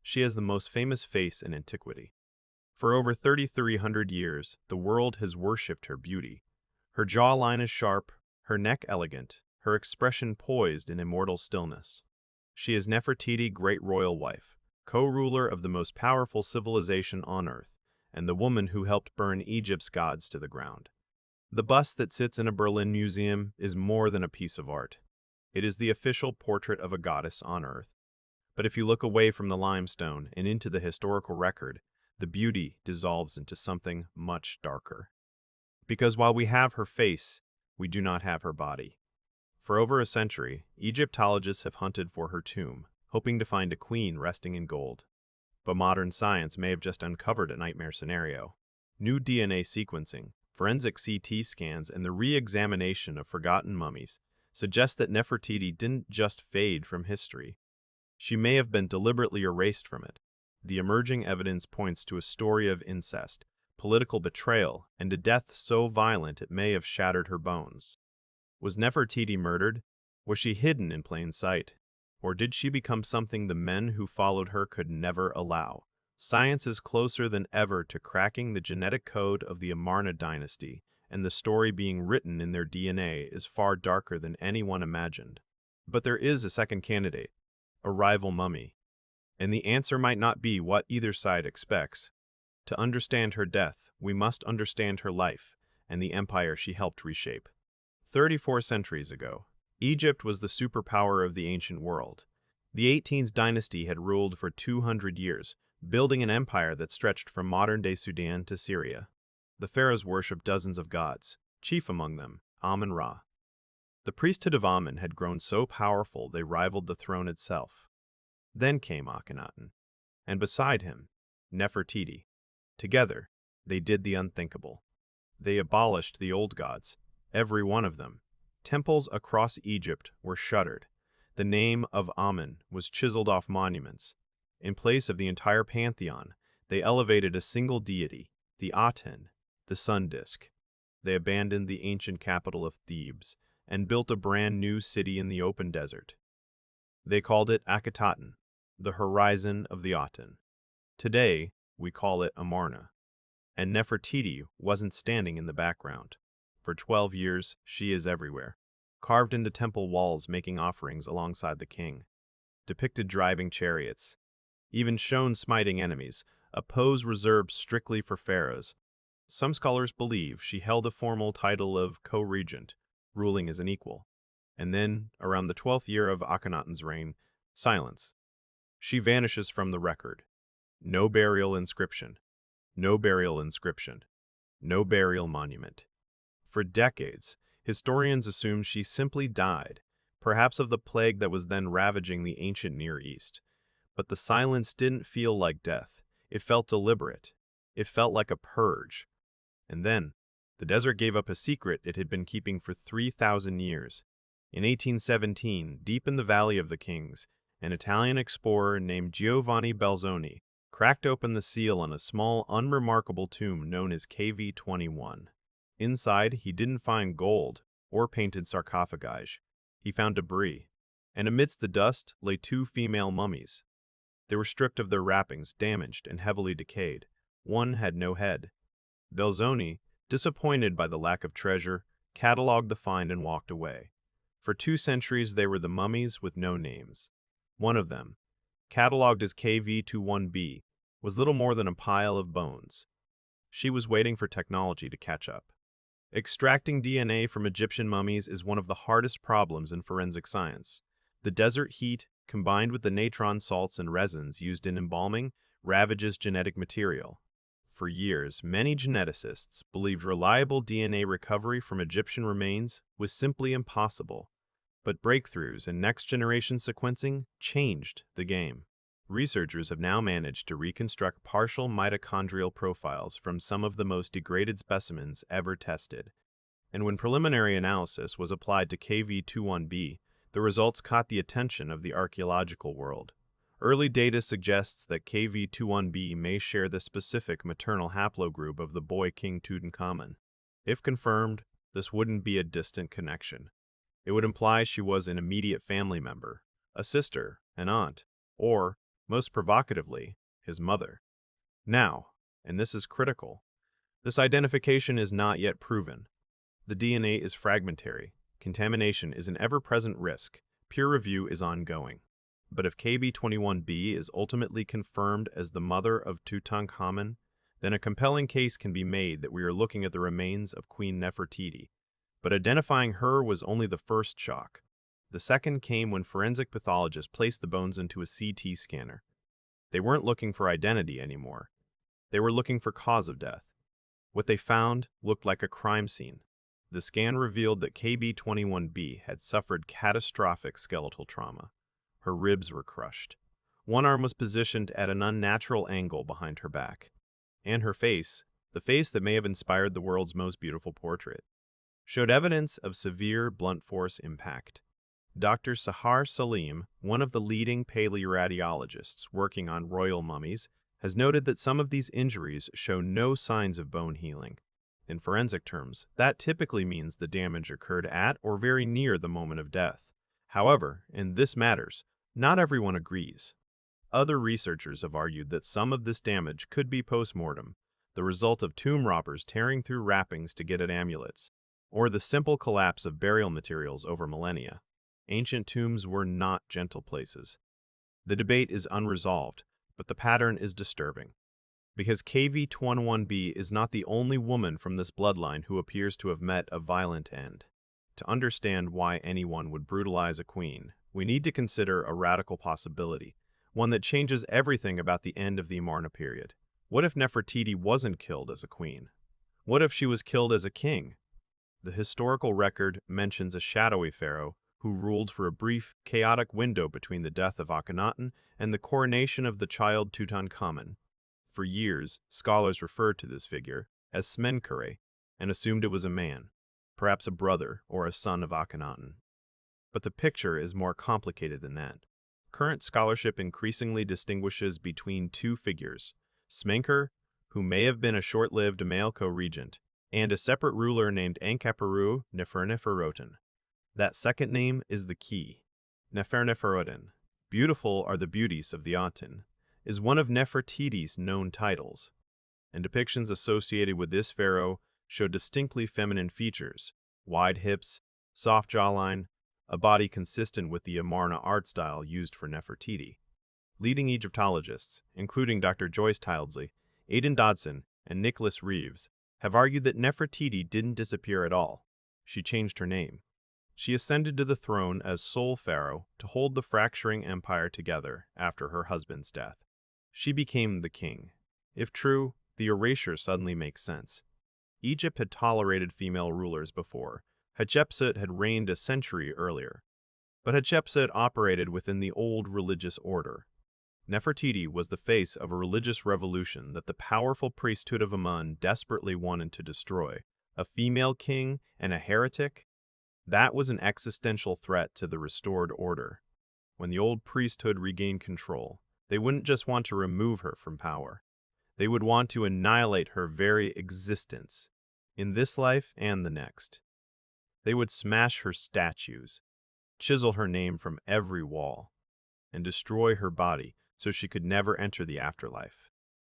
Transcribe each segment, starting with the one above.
she has the most famous face in antiquity. For over 3,300 years, the world has worshipped her beauty. Her jawline is sharp, her neck elegant, her expression poised in immortal stillness. She is Nefertiti, great royal wife, co-ruler of the most powerful civilization on earth, and the woman who helped burn Egypt's gods to the ground. The bust that sits in a Berlin museum is more than a piece of art. It is the official portrait of a goddess on earth. But if you look away from the limestone and into the historical record, the beauty dissolves into something much darker. Because while we have her face, we do not have her body. For over a century, Egyptologists have hunted for her tomb, hoping to find a queen resting in gold. But modern science may have just uncovered a nightmare scenario. New DNA sequencing, forensic CT scans, and the re-examination of forgotten mummies suggest that Nefertiti didn't just fade from history. She may have been deliberately erased from it. The emerging evidence points to a story of incest, political betrayal, and a death so violent it may have shattered her bones. Was Nefertiti murdered? Was she hidden in plain sight? Or did she become something the men who followed her could never allow? Science is closer than ever to cracking the genetic code of the Amarna dynasty, and the story being written in their DNA is far darker than anyone imagined. But there is a second candidate, a rival mummy. And the answer might not be what either side expects. To understand her death, we must understand her life and the empire she helped reshape. 34 centuries ago, Egypt was the superpower of the ancient world. The 18th dynasty had ruled for 200 years, building an empire that stretched from modern-day Sudan to Syria. The pharaohs worshipped dozens of gods, chief among them, Amun-Ra. The priesthood of Amun had grown so powerful they rivaled the throne itself. Then came Akhenaten, and beside him, Nefertiti. Together, they did the unthinkable. They abolished the old gods, every one of them. Temples across Egypt were shuttered. The name of Amun was chiseled off monuments. In place of the entire pantheon, they elevated a single deity, the Aten, the sun disk. They abandoned the ancient capital of Thebes and built a brand new city in the open desert. They called it Akhetaten, the horizon of the Aten. Today, we call it Amarna. And Nefertiti wasn't standing in the background. For 12 years, she is everywhere, carved into temple walls making offerings alongside the king, depicted driving chariots, even shown smiting enemies, a pose reserved strictly for pharaohs. Some scholars believe she held a formal title of co-regent, ruling as an equal. And then, around the 12th year of Akhenaten's reign, silence. She vanishes from the record. No burial inscription. No burial inscription. No burial monument. For decades, historians assumed she simply died, perhaps of the plague that was then ravaging the ancient Near East. But the silence didn't feel like death. It felt deliberate. It felt like a purge. And then, the desert gave up a secret it had been keeping for 3,000 years. In 1817, deep in the Valley of the Kings, an Italian explorer named Giovanni Belzoni cracked open the seal on a small, unremarkable tomb known as KV21. Inside, he didn't find gold or painted sarcophagi. He found debris, and amidst the dust lay 2 female mummies. They were stripped of their wrappings, damaged and heavily decayed. One had no head. Belzoni, disappointed by the lack of treasure, cataloged the find and walked away. For 2 centuries, they were the mummies with no names. One of them, cataloged as KV21B, was little more than a pile of bones. She was waiting for technology to catch up. Extracting DNA from Egyptian mummies is one of the hardest problems in forensic science. The desert heat, combined with the natron salts and resins used in embalming, ravages genetic material. For years, many geneticists believed reliable DNA recovery from Egyptian remains was simply impossible. But breakthroughs in next-generation sequencing changed the game. Researchers have now managed to reconstruct partial mitochondrial profiles from some of the most degraded specimens ever tested. And when preliminary analysis was applied to KV21B, the results caught the attention of the archaeological world. Early data suggests that KV21B may share the specific maternal haplogroup of the boy King Tutankhamun. If confirmed, this wouldn't be a distant connection. It would imply she was an immediate family member, a sister, an aunt, or most provocatively, his mother. Now, and this is critical, this identification is not yet proven. The DNA is fragmentary, contamination is an ever-present risk, peer review is ongoing. But if KV21b is ultimately confirmed as the mother of Tutankhamun, then a compelling case can be made that we are looking at the remains of Queen Nefertiti. But identifying her was only the first shock. The second came when forensic pathologists placed the bones into a CT scanner. They weren't looking for identity anymore. They were looking for cause of death. What they found looked like a crime scene. The scan revealed that KV21b had suffered catastrophic skeletal trauma. Her ribs were crushed. One arm was positioned at an unnatural angle behind her back. And her face, the face that may have inspired the world's most beautiful portrait, showed evidence of severe blunt force impact. Dr. Sahar Salim, one of the leading paleoradiologists working on royal mummies, has noted that some of these injuries show no signs of bone healing. In forensic terms, that typically means the damage occurred at or very near the moment of death. However, and this matters, not everyone agrees. Other researchers have argued that some of this damage could be post-mortem, the result of tomb robbers tearing through wrappings to get at amulets, or the simple collapse of burial materials over millennia. Ancient tombs were not gentle places. The debate is unresolved, but the pattern is disturbing. Because KV21b is not the only woman from this bloodline who appears to have met a violent end. To understand why anyone would brutalize a queen, we need to consider a radical possibility, one that changes everything about the end of the Amarna period. What if Nefertiti wasn't killed as a queen? What if she was killed as a king? The historical record mentions a shadowy pharaoh who ruled for a brief, chaotic window between the death of Akhenaten and the coronation of the child Tutankhamun. For years, scholars referred to this figure as Smenkare and assumed it was a man, perhaps a brother or a son of Akhenaten. But the picture is more complicated than that. Current scholarship increasingly distinguishes between two figures, Smenkhare, who may have been a short-lived male co-regent, and a separate ruler named Enkaperu Neferneferuten. That second name is the key. Neferneferuten, beautiful are the beauties of the Aten, is one of Nefertiti's known titles, and depictions associated with this pharaoh show distinctly feminine features, wide hips, soft jawline, a body consistent with the Amarna art style used for Nefertiti. Leading Egyptologists, including Dr. Joyce Tildesley, Aidan Dodson, and Nicholas Reeves, have argued that Nefertiti didn't disappear at all. She changed her name. She ascended to the throne as sole pharaoh to hold the fracturing empire together after her husband's death. She became the king. If true, the erasure suddenly makes sense. Egypt had tolerated female rulers before. Hatshepsut had reigned a century earlier. But Hatshepsut operated within the old religious order. Nefertiti was the face of a religious revolution that the powerful priesthood of Amun desperately wanted to destroy. A female king and a heretic? That was an existential threat to the restored order. When the old priesthood regained control, they wouldn't just want to remove her from power. They would want to annihilate her very existence, in this life and the next. They would smash her statues, chisel her name from every wall, and destroy her body so she could never enter the afterlife.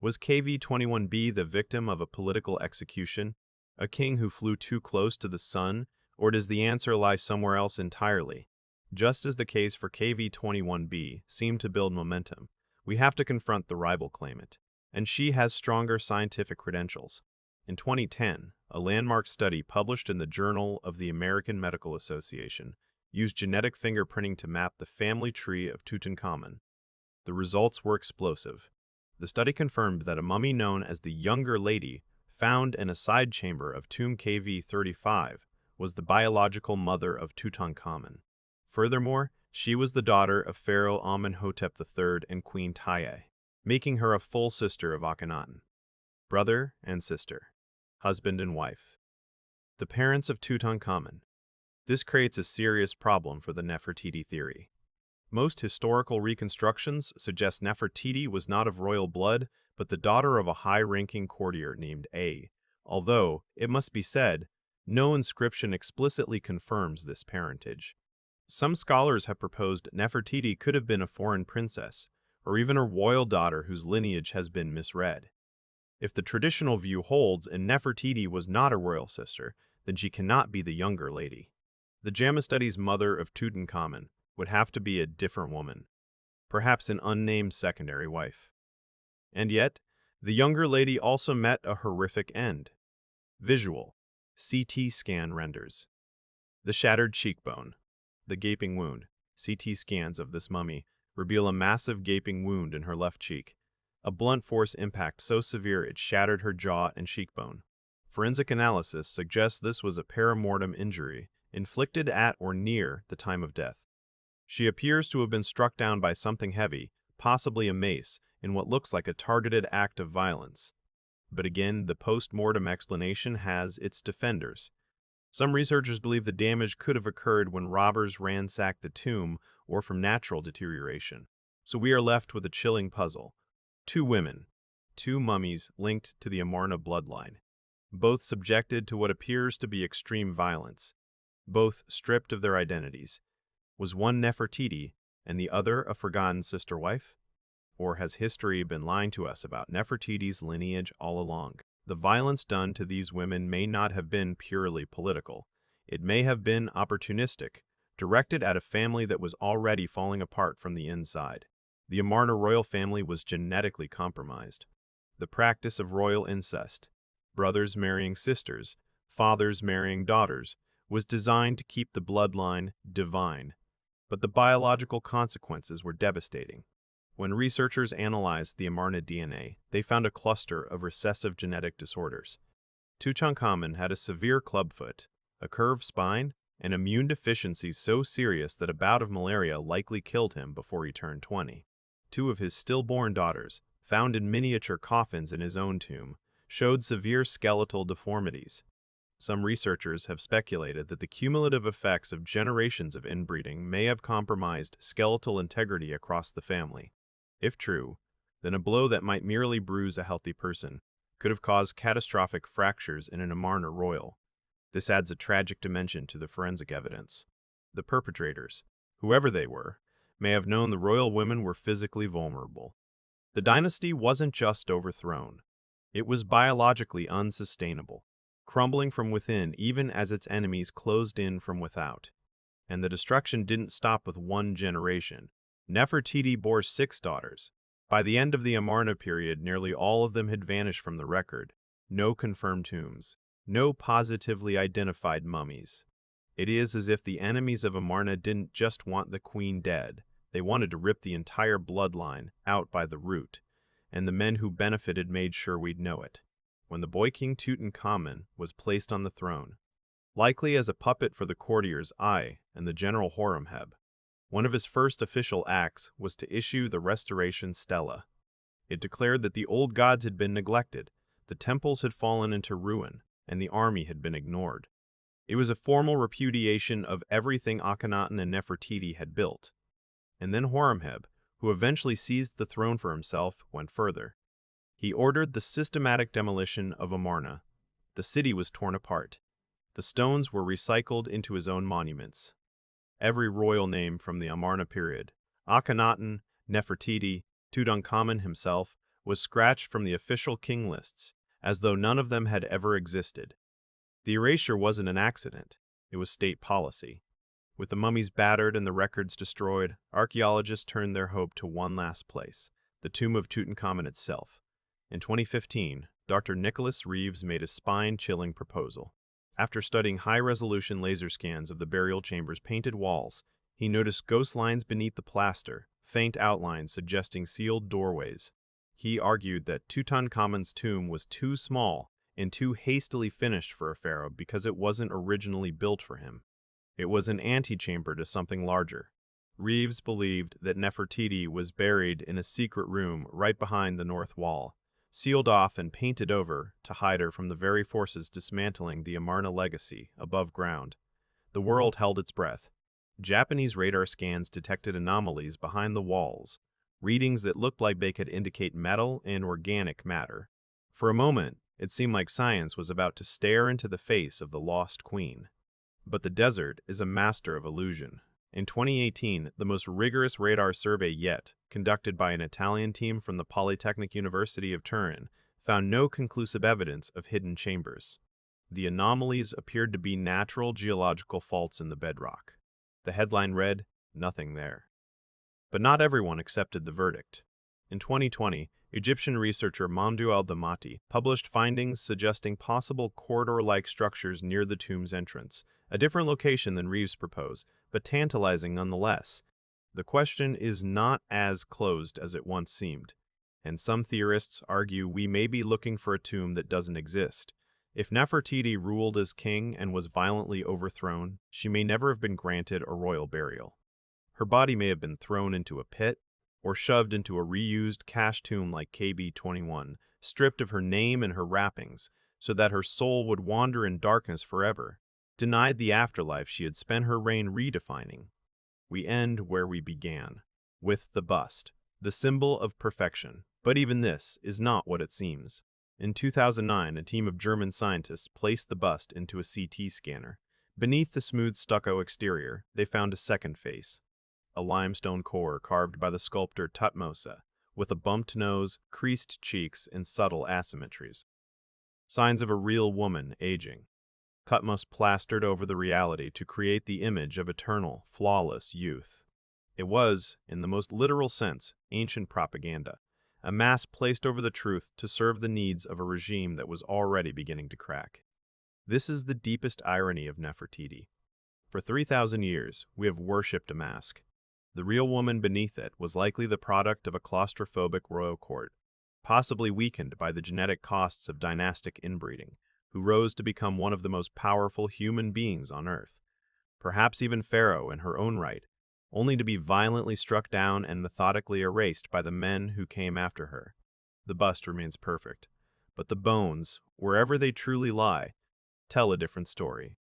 Was KV21b the victim of a political execution, a king who flew too close to the sun, or does the answer lie somewhere else entirely? Just as the case for KV21b seemed to build momentum, we have to confront the rival claimant, and she has stronger scientific credentials. In 2010, a landmark study published in the Journal of the American Medical Association used genetic fingerprinting to map the family tree of Tutankhamun. The results were explosive. The study confirmed that a mummy known as the Younger Lady, found in a side chamber of tomb KV35, was the biological mother of Tutankhamun. Furthermore, she was the daughter of Pharaoh Amenhotep III and Queen Tiye, making her a full sister of Akhenaten. Brother and sister, husband and wife. The parents of Tutankhamun. This creates a serious problem for the Nefertiti theory. Most historical reconstructions suggest Nefertiti was not of royal blood, but the daughter of a high-ranking courtier named A, although, it must be said, no inscription explicitly confirms this parentage. Some scholars have proposed Nefertiti could have been a foreign princess, or even a royal daughter whose lineage has been misread. If the traditional view holds and Nefertiti was not a royal sister, then she cannot be the younger lady. The JAMA study's mother of Tutankhamun would have to be a different woman, perhaps an unnamed secondary wife. And yet, the younger lady also met a horrific end. Visual CT scan renders. The shattered cheekbone, the gaping wound. CT scans of this mummy reveal a massive gaping wound in her left cheek, a blunt force impact so severe it shattered her jaw and cheekbone. Forensic analysis suggests this was a perimortem injury inflicted at or near the time of death. She appears to have been struck down by something heavy, possibly a mace, in what looks like a targeted act of violence. But again, the post-mortem explanation has its defenders. Some researchers believe the damage could have occurred when robbers ransacked the tomb or from natural deterioration. So we are left with a chilling puzzle. Two women, two mummies linked to the Amarna bloodline, both subjected to what appears to be extreme violence, both stripped of their identities. Was one Nefertiti and the other a forgotten sister wife? Or has history been lying to us about Nefertiti's lineage all along? The violence done to these women may not have been purely political. It may have been opportunistic, directed at a family that was already falling apart from the inside. The Amarna royal family was genetically compromised. The practice of royal incest, brothers marrying sisters, fathers marrying daughters, was designed to keep the bloodline divine. But the biological consequences were devastating. When researchers analyzed the Amarna DNA, they found a cluster of recessive genetic disorders. Tutankhamun had a severe clubfoot, a curved spine, and immune deficiencies so serious that a bout of malaria likely killed him before he turned 20. Two of his stillborn daughters, found in miniature coffins in his own tomb, showed severe skeletal deformities. Some researchers have speculated that the cumulative effects of generations of inbreeding may have compromised skeletal integrity across the family. If true, then a blow that might merely bruise a healthy person could have caused catastrophic fractures in an Amarna royal. This adds a tragic dimension to the forensic evidence. The perpetrators, whoever they were, may have known the royal women were physically vulnerable. The dynasty wasn't just overthrown. It was biologically unsustainable, crumbling from within even as its enemies closed in from without. And the destruction didn't stop with one generation. Nefertiti bore 6 daughters. By the end of the Amarna period, nearly all of them had vanished from the record. No confirmed tombs. No positively identified mummies. It is as if the enemies of Amarna didn't just want the queen dead. They wanted to rip the entire bloodline out by the root. And the men who benefited made sure we'd know it. When the boy King Tutankhamun was placed on the throne, likely as a puppet for the courtier's eye and the general Horemheb, one of his first official acts was to issue the Restoration Stela. It declared that the old gods had been neglected, the temples had fallen into ruin, and the army had been ignored. It was a formal repudiation of everything Akhenaten and Nefertiti had built. And then Horemheb, who eventually seized the throne for himself, went further. He ordered the systematic demolition of Amarna. The city was torn apart. The stones were recycled into his own monuments. Every royal name from the Amarna period, Akhenaten, Nefertiti, Tutankhamun himself, was scratched from the official king lists, as though none of them had ever existed. The erasure wasn't an accident, it was state policy. With the mummies battered and the records destroyed, archaeologists turned their hope to one last place, the tomb of Tutankhamun itself. In 2015, Dr. Nicholas Reeves made a spine-chilling proposal. After studying high-resolution laser scans of the burial chamber's painted walls, he noticed ghost lines beneath the plaster, faint outlines suggesting sealed doorways. He argued that Tutankhamun's tomb was too small and too hastily finished for a pharaoh because it wasn't originally built for him. It was an antechamber to something larger. Reeves believed that Nefertiti was buried in a secret room right behind the north wall, sealed off and painted over to hide her from the very forces dismantling the Amarna legacy above ground. The world held its breath. Japanese radar scans detected anomalies behind the walls, readings that looked like they could indicate metal and organic matter. For a moment, it seemed like science was about to stare into the face of the lost queen. But the desert is a master of illusion. In 2018, the most rigorous radar survey yet, conducted by an Italian team from the Polytechnic University of Turin, found no conclusive evidence of hidden chambers. The anomalies appeared to be natural geological faults in the bedrock. The headline read, "Nothing there." But not everyone accepted the verdict. In 2020, Egyptian researcher Mamdou al-Damati published findings suggesting possible corridor-like structures near the tomb's entrance, a different location than Reeves proposed, but tantalizing nonetheless. The question is not as closed as it once seemed, and some theorists argue we may be looking for a tomb that doesn't exist. If Nefertiti ruled as king and was violently overthrown, she may never have been granted a royal burial. Her body may have been thrown into a pit, or shoved into a reused cache tomb like KV21, stripped of her name and her wrappings, so that her soul would wander in darkness forever, denied the afterlife she had spent her reign redefining. We end where we began, with the bust, the symbol of perfection. But even this is not what it seems. In 2009, a team of German scientists placed the bust into a CT scanner. Beneath the smooth stucco exterior, they found a second face, a limestone core carved by the sculptor Tutmosa, with a bumped nose, creased cheeks, and subtle asymmetries. Signs of a real woman aging. Tutmos plastered over the reality to create the image of eternal, flawless youth. It was, in the most literal sense, ancient propaganda, a mask placed over the truth to serve the needs of a regime that was already beginning to crack. This is the deepest irony of Nefertiti. For 3,000 years, we have worshipped a mask. The real woman beneath it was likely the product of a claustrophobic royal court, possibly weakened by the genetic costs of dynastic inbreeding, who rose to become one of the most powerful human beings on Earth. Perhaps even Pharaoh in her own right, only to be violently struck down and methodically erased by the men who came after her. The bust remains perfect, but the bones, wherever they truly lie, tell a different story.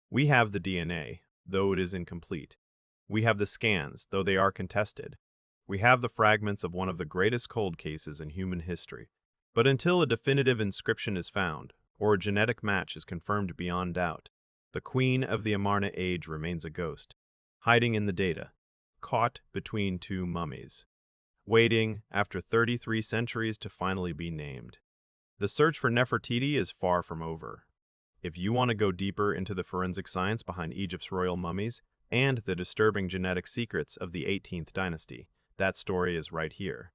We have the DNA, though it is incomplete. We have the scans, though they are contested. We have the fragments of one of the greatest cold cases in human history. But until a definitive inscription is found, or a genetic match is confirmed beyond doubt, the Queen of the Amarna age remains a ghost, hiding in the data, caught between two mummies, waiting, after 33 centuries, to finally be named. The search for Nefertiti is far from over. If you want to go deeper into the forensic science behind Egypt's royal mummies and the disturbing genetic secrets of the 18th dynasty, that story is right here.